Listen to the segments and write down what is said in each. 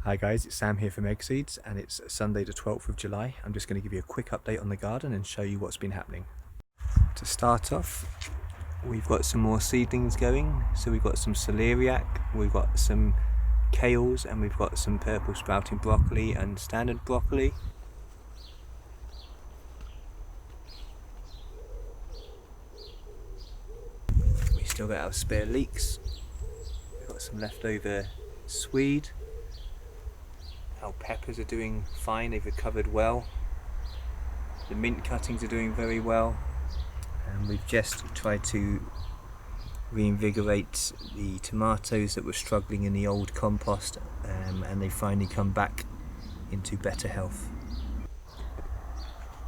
Hi guys, it's Sam here from Egg Seeds and it's Sunday the 12th of July. I'm just going to give you a quick update on the garden and show you what's been happening. To start off, we've got some more seedlings going. So we've got some celeriac, we've got some kales, and we've got some purple sprouting broccoli and standard broccoli. We still got our spare leeks. We've got some leftover swede. Our peppers are doing fine, they've recovered well. The mint cuttings are doing very well. And we've just tried to reinvigorate the tomatoes that were struggling in the old compost, and they finally come back into better health.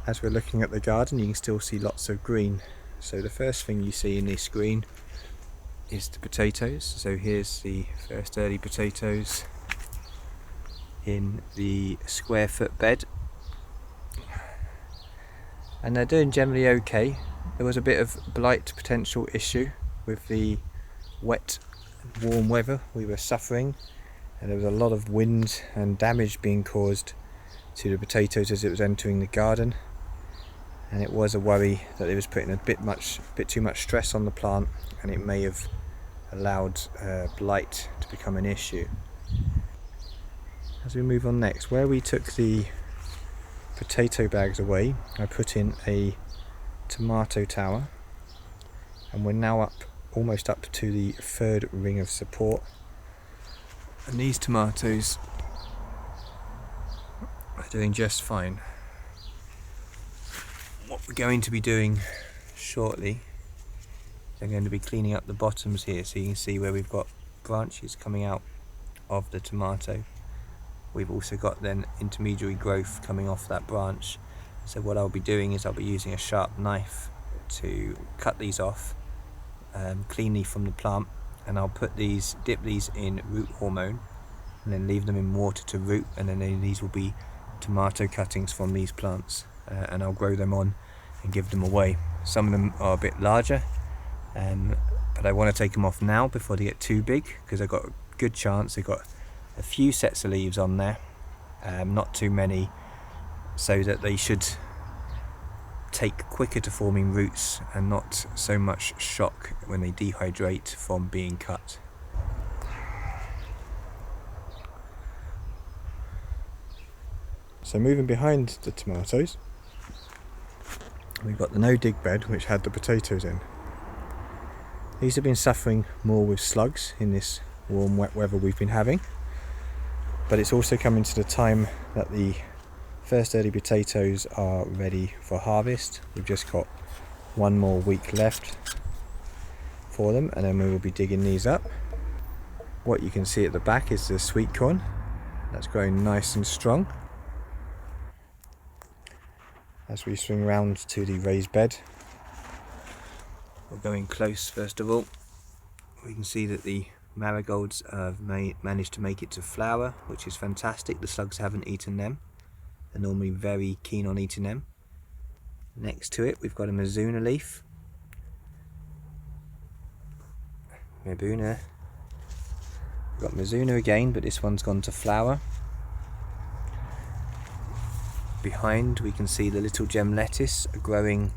As we're looking at the garden, you can still see lots of green. So the first thing you see in this green is the potatoes. So here's the first early potatoes in the square foot bed, and they're doing generally okay. There was a bit of blight potential issue with the wet and warm weather we were suffering, and there was a lot of wind and damage being caused to the potatoes as it was entering the garden, and it was a worry that it was putting a bit too much stress on the plant, and it may have allowed blight to become an issue. As we move on next, where we took the potato bags away, I put in a tomato tower, and we're now almost up to the third ring of support, and these tomatoes are doing just fine. What we're going to be doing shortly is I'm going to be cleaning up the bottoms here, so you can see where we've got branches coming out of the tomato. We've also got then intermediary growth coming off that branch. So what I'll be doing is I'll be using a sharp knife to cut these off cleanly from the plant, and I'll dip these in root hormone and then leave them in water to root, and then these will be tomato cuttings from these plants, and I'll grow them on and give them away. Some of them are a bit larger, but I want to take them off now before they get too big, because I've got a good chance they've got a few sets of leaves on there, not too many, so that they should take quicker to forming roots and not so much shock when they dehydrate from being cut. So moving behind the tomatoes, we've got the no dig bed which had the potatoes in. These have been suffering more with slugs in this warm wet weather we've been having, but it's also coming to the time that the first early potatoes are ready for harvest. We've just got one more week left for them, and then we will be digging these up. What you can see at the back is the sweet corn that's growing nice and strong. As we swing round to the raised bed, we're going close. First of all, we can see that the marigolds have managed to make it to flower, which is fantastic. The slugs haven't eaten them. They're normally very keen on eating them. Next to it, we've got a mizuna leaf. Mizuna. We've got mizuna again, but this one's gone to flower. Behind, we can see the little gem lettuce growing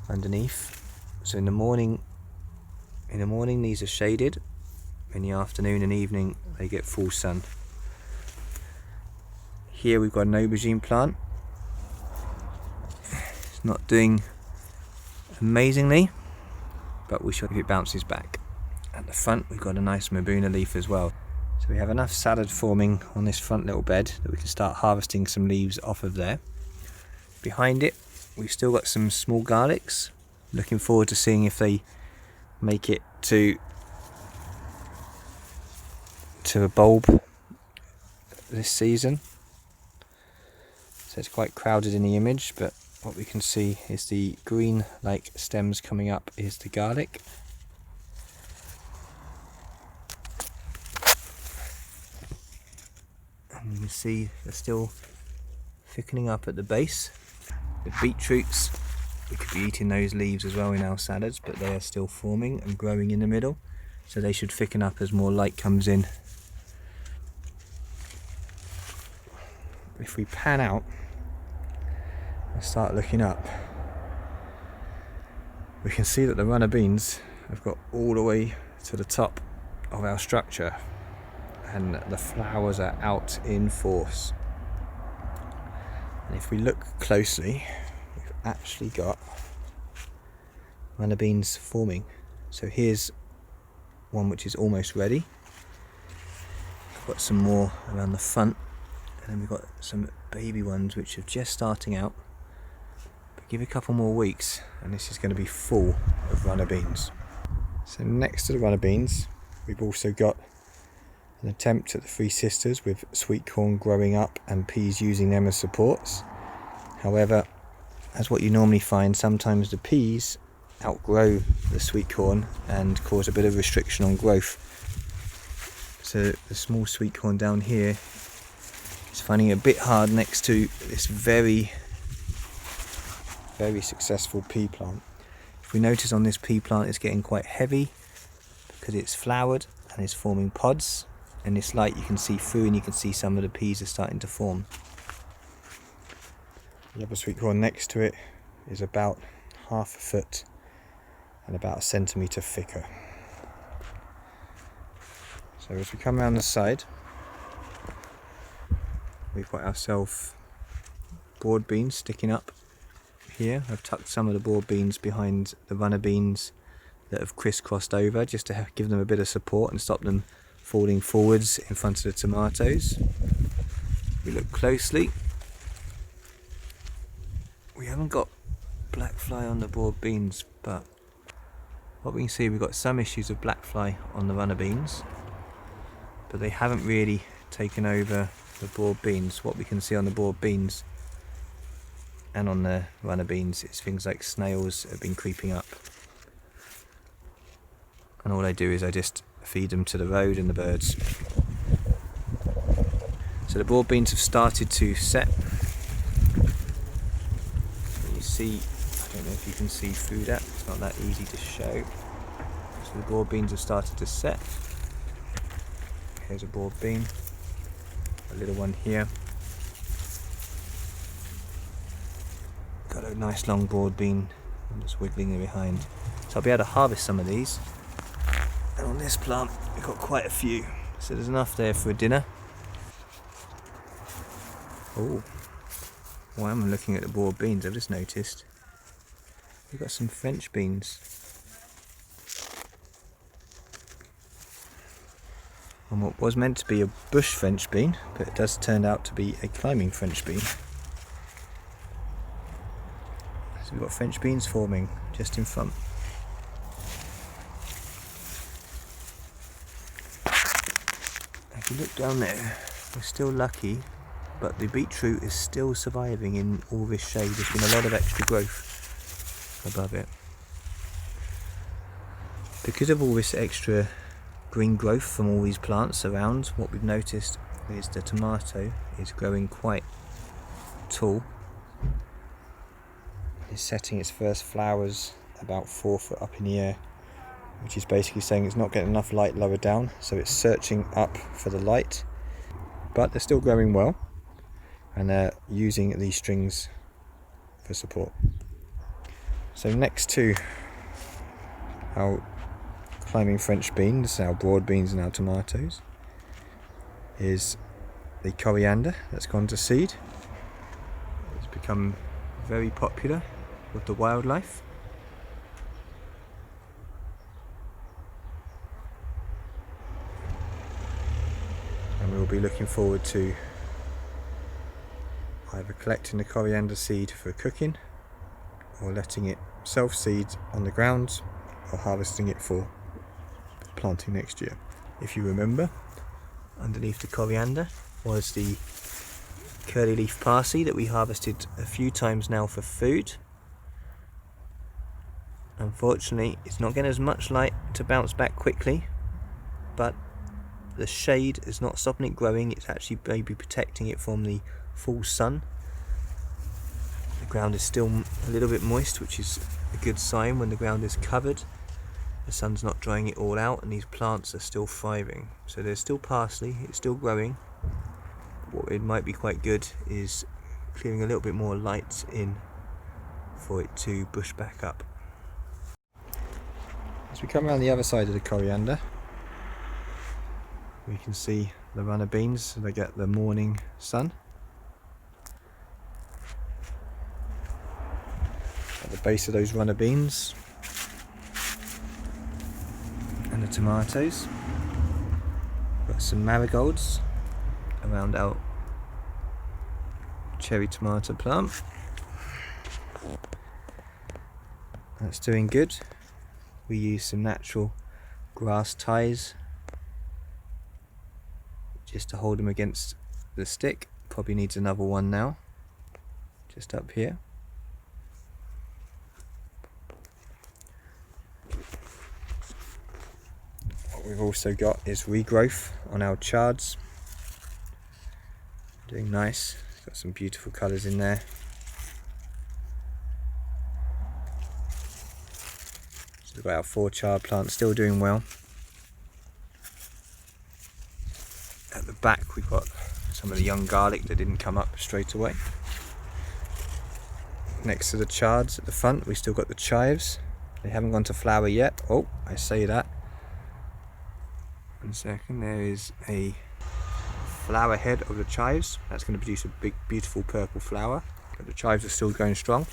underneath. So in the morning these are shaded. In the afternoon and evening they get full sun. Here we've got an aubergine plant. It's not doing amazingly, but we shall if it bounces back. At the front we've got a nice mabuna leaf as well. So we have enough salad forming on this front little bed that we can start harvesting some leaves off of there. Behind it we've still got some small garlics. Looking forward to seeing if they make it to a bulb this season. So it's quite crowded in the image, but what we can see is the green like stems coming up is the garlic. And you can see they're still thickening up at the base. The beetroots, we could be eating those leaves as well in our salads, but they are still forming and growing in the middle, so they should thicken up as more light comes in. if we pan out and start looking up, we can see that the runner beans have got all the way to the top of our structure, and the flowers are out in force. And if we look closely, we've actually got runner beans forming. So here's one which is almost ready. I've got some more around the front, and then we've got some baby ones which are just starting out. But give it a couple more weeks and this is going to be full of runner beans. So next to the runner beans, we've also got an attempt at the Three Sisters with sweet corn growing up and peas using them as supports. However, as what you normally find, sometimes the peas outgrow the sweet corn and cause a bit of restriction on growth. So the small sweet corn down here is finding it a bit hard next to this very successful pea plant. If we notice on this pea plant, it's getting quite heavy because it's flowered and it's forming pods. In this light you can see through, and you can see some of the peas are starting to form. The other sweet corn next to it is about 1/2 foot and about 1 centimetre thicker. So as we come around the side, we've got ourselves broad beans sticking up here. I've tucked some of the broad beans behind the runner beans that have crisscrossed over, just to give them a bit of support and stop them falling forwards in front of the tomatoes. If we look closely, we haven't got black fly on the broad beans, but what we can see, we've got some issues of black fly on the runner beans, but they haven't really taken over the broad beans. What we can see on the broad beans and on the runner beans is things like snails have been creeping up, and all I do is I just feed them to the road and the birds. So the broad beans have started to set. You see, I don't know if you can see through that, it's not that easy to show. So the broad beans have started to set. Here's a broad bean, a little one here. Got a nice long broad bean, I'm just wiggling it behind. So I'll be able to harvest some of these. And on this plant we've got quite a few, so there's enough there for a dinner. Oh, while I'm looking at the broad beans, I've just noticed we've got some French beans. And what was meant to be a bush French bean, but it does turn out to be a climbing French bean. So we've got French beans forming just in front. If you look down there, we're still lucky, but the beetroot is still surviving in all this shade. There's been a lot of extra growth above it. Because of all this extra green growth from all these plants around, what we've noticed is the tomato is growing quite tall. It's setting its first flowers about 4 foot up in the air, which is basically saying it's not getting enough light lower down, so it's searching up for the light. But they're still growing well, and they're using these strings for support. So next to our climbing French beans, our broad beans and our tomatoes, is the coriander that's gone to seed. It's become very popular with the wildlife. And we'll be looking forward to either collecting the coriander seed for cooking, or letting it self-seed on the ground, or harvesting it for planting next year. If you remember, underneath the coriander was the curly leaf parsley that we harvested a few times now for food. Unfortunately, it's not getting as much light to bounce back quickly, but the shade is not stopping it growing. It's actually maybe protecting it from the full sun. The ground is still a little bit moist, which is a good sign. When the ground is covered, the sun's not drying it all out, and these plants are still thriving. So there's still parsley, it's still growing, what it might be quite good is clearing a little bit more light in for it to bush back up. As we come around the other side of the coriander, we can see the runner beans, so they get the morning sun. At the base of those runner beans and the tomatoes, got some marigolds around our cherry tomato plant. That's doing good. We use some natural grass ties just to hold them against the stick. Probably needs another one now, just up here. What we've also got is regrowth on our chards. Doing nice. Got some beautiful colours in there. So we've got our 4 chard plants still doing well. At the back we've got some of the young garlic that didn't come up straight away. Next to the chards at the front we've still got the chives. They haven't gone to flower yet. Oh, I say that. 1 second, there is a flower head of the chives. That's going to produce a big beautiful purple flower, but the chives are still going strong.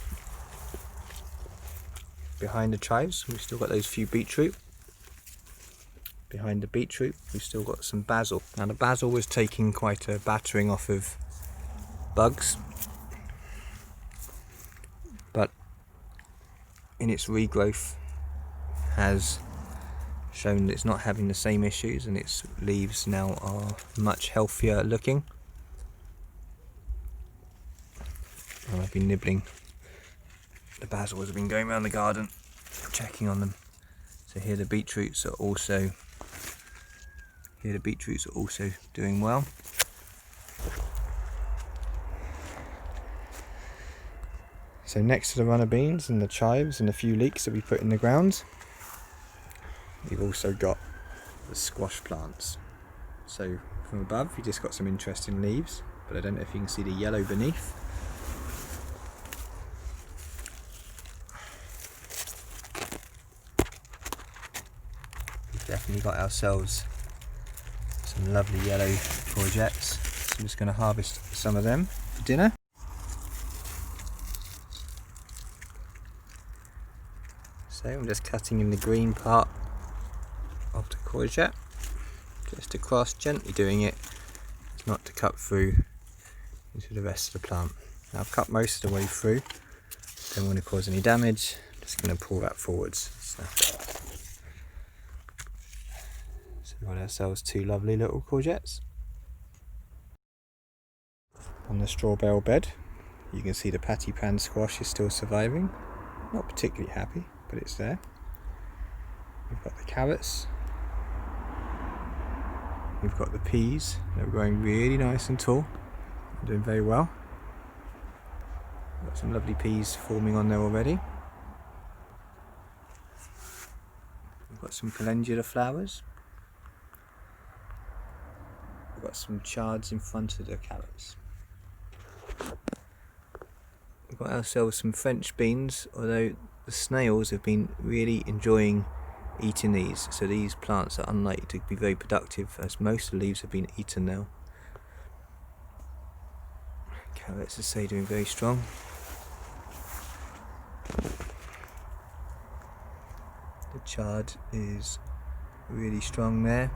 Behind the chives we've still got those few beetroot. Behind the beetroot we've still got some basil. Now the basil was taking quite a battering off of bugs, but in its regrowth has shown that it's not having the same issues, and its leaves now are much healthier looking. And I've been nibbling the basil as I've been going around the garden checking on them. So here the beetroots are also doing well. So next to the runner beans and the chives and the few leeks that we put in the ground, we've also got the squash plants. So from above you just got some interesting leaves, but I don't know if you can see the yellow beneath. We've definitely got ourselves some lovely yellow courgettes, so I'm just going to harvest some of them for dinner. So I'm just cutting in the green part of the courgette, just across, gently doing it, not to cut through into the rest of the plant. Now I've cut most of the way through, don't want to cause any damage, I'm just going to pull that forwards. So we've got ourselves 2 lovely little courgettes. On the straw bale bed you can see the patty pan squash is still surviving, not particularly happy, but it's there. We've got the carrots, we've got the peas, they're growing really nice and tall, they're doing very well. Got some lovely peas forming on there already. We've got some calendula flowers. We've got some chards in front of the carrots. We've got ourselves some French beans, although the snails have been really enjoying eating these, so these plants are unlikely to be very productive as most of the leaves have been eaten now. Carrots, as I say, doing very strong. The chard is really strong there,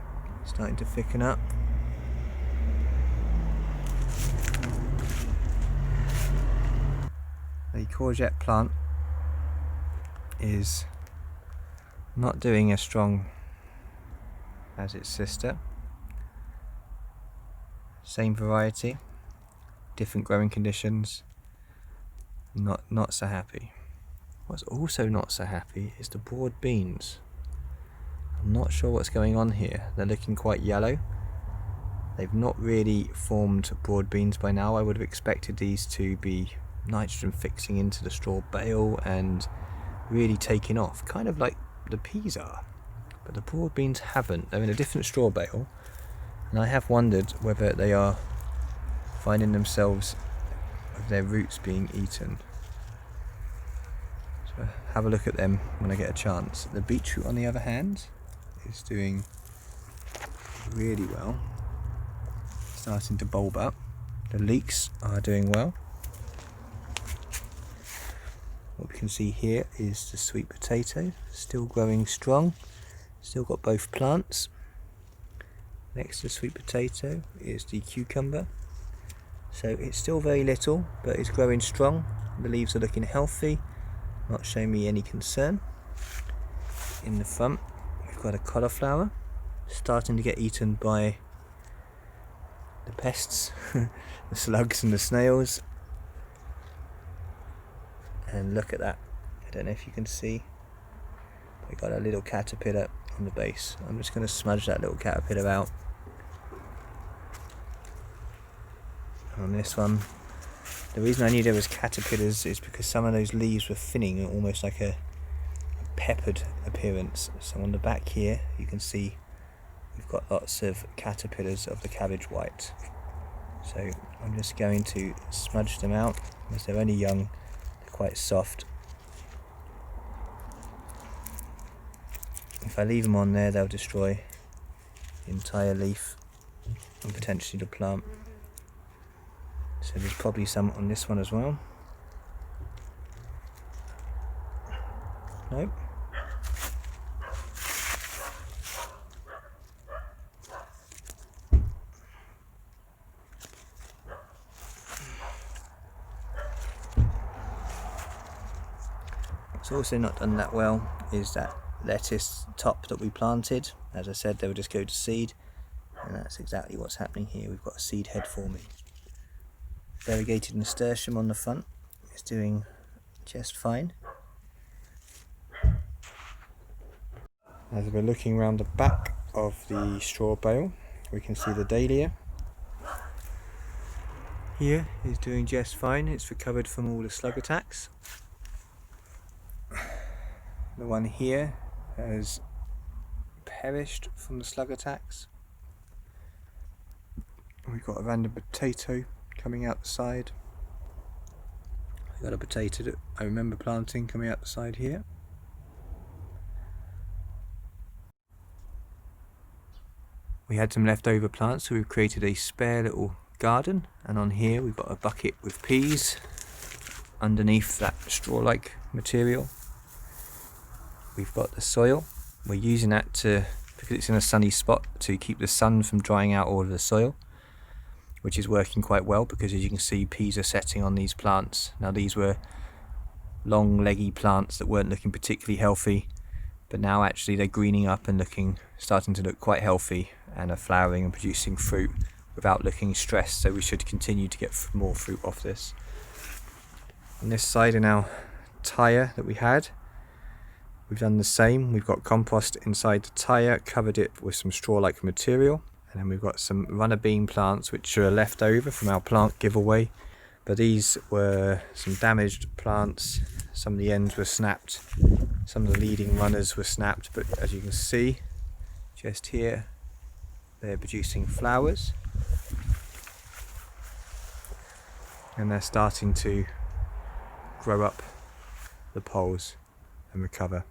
starting to thicken up. The courgette plant is not doing as strong as its sister. Same variety, different growing conditions, not so happy. What's also not so happy is the broad beans. I'm not sure what's going on here. They're looking quite yellow. They've not really formed broad beans by now. I would have expected these to be nitrogen fixing into the straw bale and really taking off, kind of like the peas are, but the broad beans haven't. They're in a different straw bale, and I have wondered whether they are finding themselves with their roots being eaten. So have a look at them when I get a chance. The beetroot, on the other hand, is doing really well, starting to bulb up. The leeks are doing well. What we can see here is the sweet potato, still growing strong, still got both plants. Next to the sweet potato is the cucumber. So it's still very little, but it's growing strong. The leaves are looking healthy, not showing me any concern. In the front, we've got a cauliflower, starting to get eaten by the pests, the slugs and the snails. And look at that, I don't know if you can see, we got a little caterpillar on the base. I'm just going to smudge that little caterpillar out. On this one, the reason I knew there was caterpillars is because some of those leaves were thinning, almost like a peppered appearance. So on the back here you can see we've got lots of caterpillars of the cabbage white. So I'm just going to smudge them out, as they're only young, they're quite soft. If I leave them on there, they'll destroy the entire leaf and potentially the plant. So there's probably some on this one as well. Nope. What's also not done that well is that lettuce top that we planted. As I said, they will just go to seed, and that's exactly what's happening here. We've got a seed head forming. Variegated nasturtium on the front is doing just fine. As we're looking around the back of the straw bale, we can see the dahlia here is doing just fine. It's recovered from all the slug attacks. The one here has perished from the slug attacks. We've got a random potato coming out the side. We've got a potato that I remember planting coming out the side here. We had some leftover plants, so we've created a spare little garden, and on here we've got a bucket with peas underneath that straw-like material. We've got the soil. We're using that to, because it's in a sunny spot, to keep the sun from drying out all of the soil, which is working quite well, because as you can see, peas are setting on these plants. Now these were long leggy plants that weren't looking particularly healthy, but now actually they're greening up and starting to look quite healthy, and are flowering and producing fruit without looking stressed, so we should continue to get more fruit off this. On this side in our tyre that we had, we've done the same. We've got compost inside the tyre, covered it with some straw-like material. And then we've got some runner bean plants which are left over from our plant giveaway. But these were some damaged plants. Some of the ends were snapped. Some of the leading runners were snapped. But as you can see, just here, they're producing flowers. And they're starting to grow up the poles and recover.